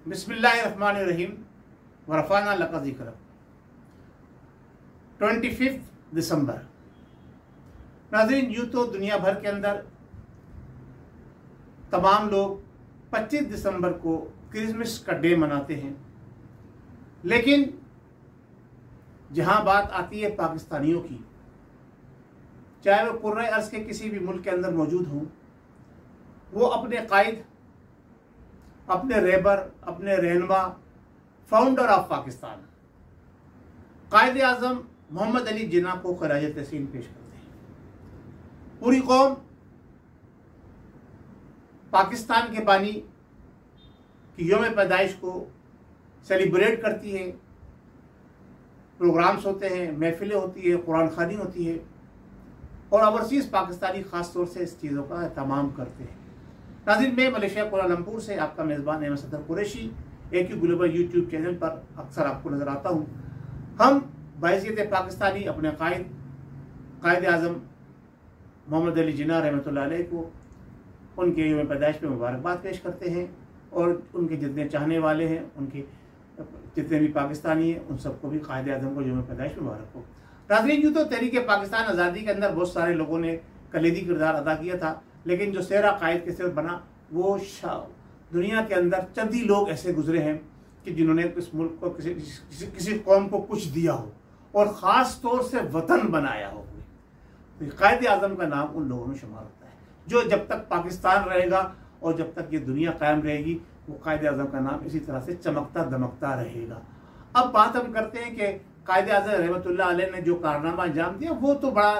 बिस्मिल्लाहिर्रहमानिर्रहीम वरफ़ाना लका ज़िक्र। 25 दिसंबर। नाज़रीन, यूँ तो दुनिया भर के अंदर तमाम लोग 25 दिसंबर को क्रिसमस का डे मनाते हैं, लेकिन जहाँ बात आती है पाकिस्तानियों की, चाहे वो कुर्रे अर्ज़ के किसी भी मुल्क के अंदर मौजूद हों, वो अपने कायद, अपने रहबर, अपने रहनुमा, फाउंडर ऑफ पाकिस्तान कायद आज़म मोहम्मद अली जिन्ना को खराज तहसीन पेश करते हैं। पूरी कौम पाकिस्तान के बानी की यौम पैदाइश को सेलिब्रेट करती है। प्रोग्राम्स होते हैं, महफिलें होती है, कुरान खानी होती है और ओवरसीज़ पाकिस्तानी ख़ास तौर से इस चीज़ों का एहतमाम करते हैं। नाज़रीन, मैं मलेशिया कुआलालंपुर से आपका मेज़बान अहमद सदर Qureshi AQ global YouTube channel पर अक्सर आपको नज़र आता हूँ। हम बहैसियत पाकिस्तानी अपने कायद आज़म मोहम्मद अली जिन्ना रहमतुल्लाह अलैह को उनके यौम पैदाइश पर मुबारकबाद पेश करते हैं और उनके जितने चाहने वाले हैं, उनके जितने भी पाकिस्तानी हैं, उन सबको भी कायद आज़म को यौम पैदाइश मुबारक हो। नाज़रीन, यूँ तो तहरीक पाकिस्तान आज़ादी के अंदर बहुत सारे लोगों ने कलीदी किरदार अदा किया था, लेकिन जो सेहरा कायद के सिर बना वो दुनिया के अंदर चंद ही लोग ऐसे गुजरे हैं कि जिन्होंने इस मुल्क को किसी कौम को कुछ दिया हो और ख़ास तौर से वतन बनाया हो। तो कायद आज़म का नाम उन लोगों में शुमार होता है जो जब तक पाकिस्तान रहेगा और जब तक ये दुनिया कायम रहेगी, वो कायद आज़म का नाम इसी तरह से चमकता दमकता रहेगा। अब बात हम करते हैं कि कायद आज़म रहमतुल्लाह अलैह ने जो कारनामा अंजाम दिया वो तो बड़ा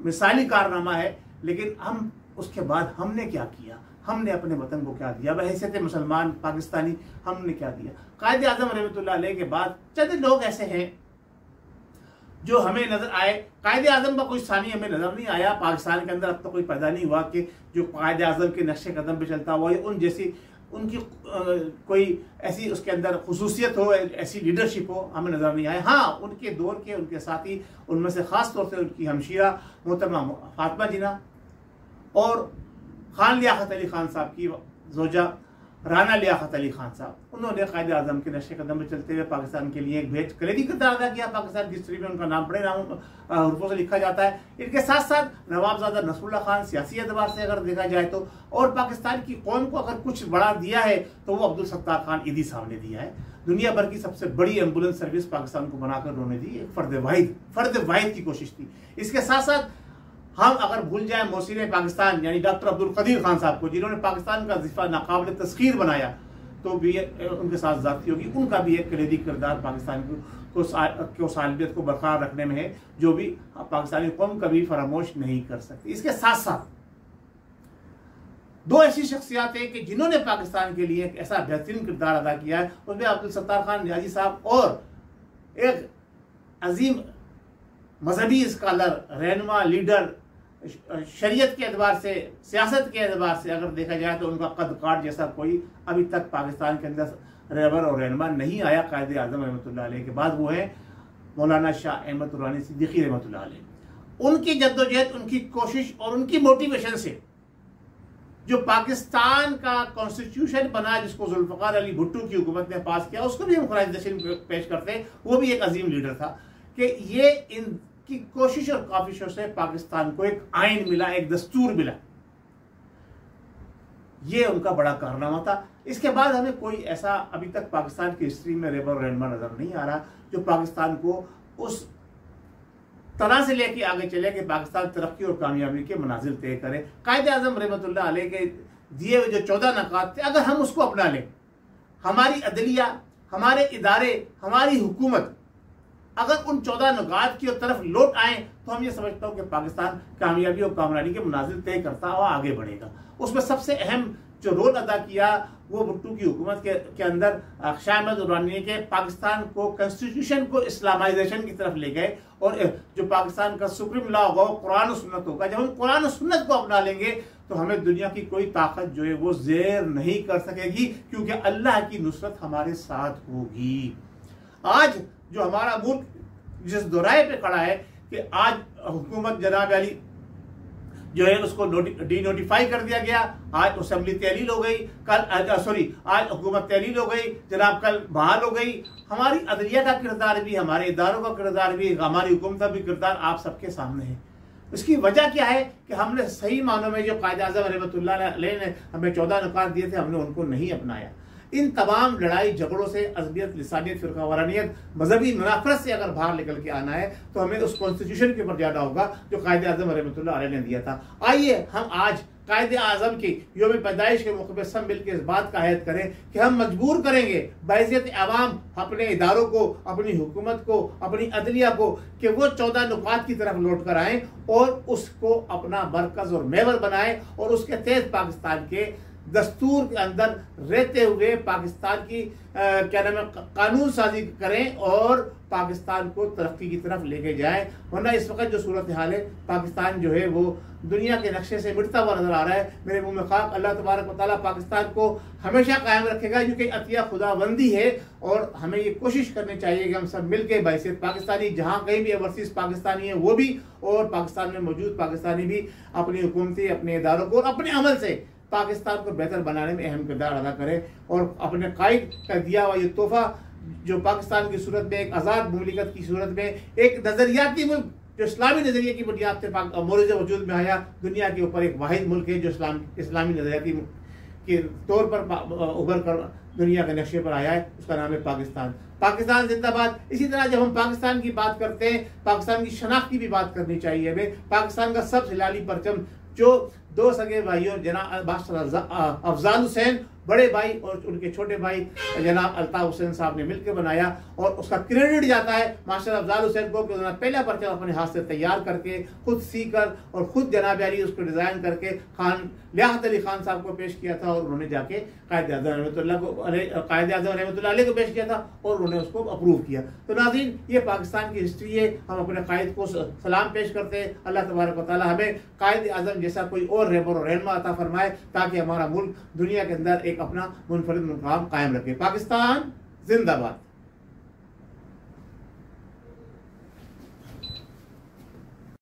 मिसाली कारनामा है, लेकिन हम उसके बाद हमने क्या किया, हमने अपने वतन को क्या दिया, बहैसियत मुसलमान पाकिस्तानी हमने क्या दिया। कायद आज़म रहमतुल्लाह अलैह के बाद चंद लोग ऐसे हैं जो हमें नजर आए। कायद आज़म का कोई सानी हमें नजर नहीं आया पाकिस्तान के अंदर, अब तो कोई पैदा नहीं हुआ कि जो कायद आज़म के नक्शे कदम पे चलता हुआ उन जैसी उनकी कोई ऐसी उसके अंदर खुसूसियत हो, ऐसी लीडरशिप हो, हमें नजर नहीं आए। हाँ, उनके दौर के उनके साथी, उनमें से खास तौर से उनकी हमशीरा मोहतरमा फातिमा जिन्ना और खान लियाकत अली खान साहब की जोजा राना लियाकत अली खान साहब, उन्होंने कायद आज़म के नक्शे कदम में चलते हुए पाकिस्तान के लिए एक बेहद कलीदी किरदार अदा किया। पाकिस्तान की हिस्ट्री में उनका नाम बड़े हुरूफों से लिखा जाता है। इनके साथ साथ नवाबजादा नसरुल्लाह खान सियासी एतबार से अगर देखा जाए तो, और पाकिस्तान की कौम को अगर कुछ बड़ा दिया है तो वो अब्दुल सत्तार खान ईदी साहब ने दिया है। दुनिया भर की सबसे बड़ी एम्बुलेंस सर्विस पाकिस्तान को बनाकर उन्होंने दी, एक फर्द वाहिद की कोशिश थी। इसके साथ साथ हम अगर भूल जाएं मोहसिन पाकिस्तान यानी डॉक्टर अब्दुल कदीर खान साहब को, जिन्होंने पाकिस्तान का जिफा नाकाबिल तस्खीर बनाया, तो भी उनके साथ जाती होगी। उनका भी एक कलीदी किरदार पाकिस्तान को सालबियत को बरकरार रखने में है, जो भी पाकिस्तानी कौम कभी फरामोश नहीं कर सकती। इसके साथ साथ दो ऐसी शख्सियात हैं कि जिन्होंने पाकिस्तान के लिए एक ऐसा बेहतरीन किरदार अदा किया है, उसमें अब्दुल सत्तार खान नियाजी साहब और एक अजीम मजहबी स्कॉलर, रहनुमा, लीडर, शरीयत के एतबार से, सियासत के एतबार से अगर देखा जाए तो उनका कद काट जैसा कोई अभी तक पाकिस्तान के अंदर रहबर और रहनुमा नहीं आया कायद आज़म रहमतुल्लाह अलैह के बाद। वो है मौलाना शाह अहमद दुरानी सिद्दीकी रहमतुल्लाह अलैह। उनकी जद्दोजहद, उनकी कोशिश और उनकी मोटिवेशन से जो पाकिस्तान का कॉन्स्टिट्यूशन बना, जिसको जुल्फ़िकार अली भुट्टो की हुकूमत ने पास किया, उसको भी हम खराज तहसीन पेश करते हैं। वो भी एक अजीम लीडर था कि ये इनकी कोशिश और काविशों से पाकिस्तान को एक आइन मिला, एक दस्तूर मिला। ये उनका बड़ा कारनामा था। इसके बाद हमें कोई ऐसा अभी तक पाकिस्तान की हिस्ट्री में रहबर और रहनुमा नजर नहीं आ रहा जो पाकिस्तान को उस तरह से लेके आगे चले कि पाकिस्तान तरक्की और कामयाबी के मनाजिल तय करे। कायद आज़म रहमतुल्लाह अलैह के दिए हुए जो 14 नकात थे, अगर हम उसको अपना लें, हमारी अदलिया, हमारे इदारे, हमारी हुकूमत अगर उन 14 नुकात की तरफ लौट आए तो हम ये समझता हूँ कि पाकिस्तान कामयाबी और कामरानी के मनाजिल तय करता हुआ आगे बढ़ेगा। उसमें सबसे अहम जो रोल अदा किया वो भुट्टो की हुकूमत के अंदर शाह अहमद दुरानी के पाकिस्तान को कॉन्स्टिट्यूशन को इस्लामाइजेशन की तरफ ले गए और जो पाकिस्तान का सुप्रीम लॉ होगा वो कुरान और सुन्नत होगा। जब हम कुरान और सुन्नत को अपना लेंगे तो हमें दुनिया की कोई ताकत जो है वो ज़ेर नहीं कर सकेगी, क्योंकि अल्लाह की नुसरत हमारे साथ होगी। आज जो हमारा मुल्क जिस दोराए पे खड़ा है कि आज हुकूमत जनाब अली जो है उसको डी नोटिफाई कर दिया गया। आज असेंबली तहलील हो गई, आज हुकूमत तहलील हो गई, जनाब कल बहाल हो गई। हमारी अदलिया का किरदार भी, हमारे इदारों का किरदार भी, हमारी हुकूमत का भी किरदार आप सबके सामने है। इसकी वजह क्या है कि हमने सही मानों में जो कायदे आज़म रहमतुल्लाह अलैह ने हमें 14 नुकात दिए थे, हमने उनको नहीं अपनाया। इन तमाम लड़ाई झगड़ों से अज़बियत, लिसानियत, फ़िरका वारानियत, मजहबी मुनाफरत से अगर बाहर निकल के आना है तो हमें उस कॉन्स्टिट्यूशन के ऊपर जाना होगा जो कायदे आज़म रहमतुल्लाह अलैह ने दिया था। आइए हम आज कायदे आज़म की योम पैदाइश के मौके पर सब मिलकर इस बात का अहद करें कि हम मजबूर करेंगे बहैसियत आवाम अपने इदारों को, अपनी हुकूमत को, अपनी अदलिया को कि वो 14 नुकात की तरफ लौट कर आएँ और उसको अपना मरकज़ और महवर बनाएं और उसके तहत पाकिस्तान के दस्तूर के अंदर रहते हुए पाकिस्तान की क्या नाम है कानून साजी करें और पाकिस्तान को तरक्की की तरफ लेके जाएं। वरना इस वक्त जो सूरत हाल है, पाकिस्तान जो है वो दुनिया के नक्शे से मिटता हुआ नजर आ रहा है। मेरे मुंह में खाक, अल्लाह तबारक व तआला पाकिस्तान को हमेशा कायम रखेगा, क्योंकि अतिया खुदाबंदी है और हमें ये कोशिश करनी चाहिए कि हम सब मिल के बहैसियत पाकिस्तानी, जहाँ कहीं भी ओवरसीज पाकिस्तानी है वो भी और पाकिस्तान में मौजूद पाकिस्तानी भी अपनी हुकूमती, अपने इदारों को और अपने अमल से पाकिस्तान को बेहतर बनाने में अहम किरदार अदा करे और अपने कायद का दिया हुआ ये तोहफा जो पाकिस्तान की सूरत में एक आज़ाद मुमलिकत की सूरत में एक नज़रियाती मुल्क जो इस्लामी नज़रिए की बुनियाद से मोरज़ वजूद में आया, दुनिया के ऊपर एक वाहिद मुल्क है जो इस्लामी नज़रियाती के तौर पर उभर कर दुनिया के नक्शे पर आया है, उसका नाम है पाकिस्तान। पाकिस्तान जिंदाबाद। इसी तरह जब हम पाकिस्तान की बात करते हैं, पाकिस्तान की शनाख्त की भी बात करनी चाहिए हमें। पाकिस्तान का सबसे लाली परचम जो दो सगे भाइयों जनाब अफजाल हुसैन बड़े भाई और उनके छोटे भाई जनाब अल्ताफ हुसैन साहब ने मिलकर बनाया और उसका क्रेडिट जाता है मास्टर अफजाल हुसैन को कि उन्होंने पहला परचम अपने हाथ से तैयार करके खुद सीकर और खुद जनाब अली उसको डिज़ाइन करके खान लियाकत अली खान साहब को पेश किया था और उन्होंने जाके कायदे आज़म रहमतुल्लाह अलैह को पेश किया था और उन्होंने उसको अप्रूव किया। तो नाज़रीन, ये पाकिस्तान की हिस्ट्री है। हम अपने कायद को सलाम पेश करते हैं। अल्लाह तबारक व तआला हमें कायदे आज़म जैसा कोई और रहबर और रहनुमा अता फरमाए ताकि हमारा मुल्क दुनिया के अंदर एक अपना मुनफरिद मुकाम कायम रखे। पाकिस्तान जिंदाबाद।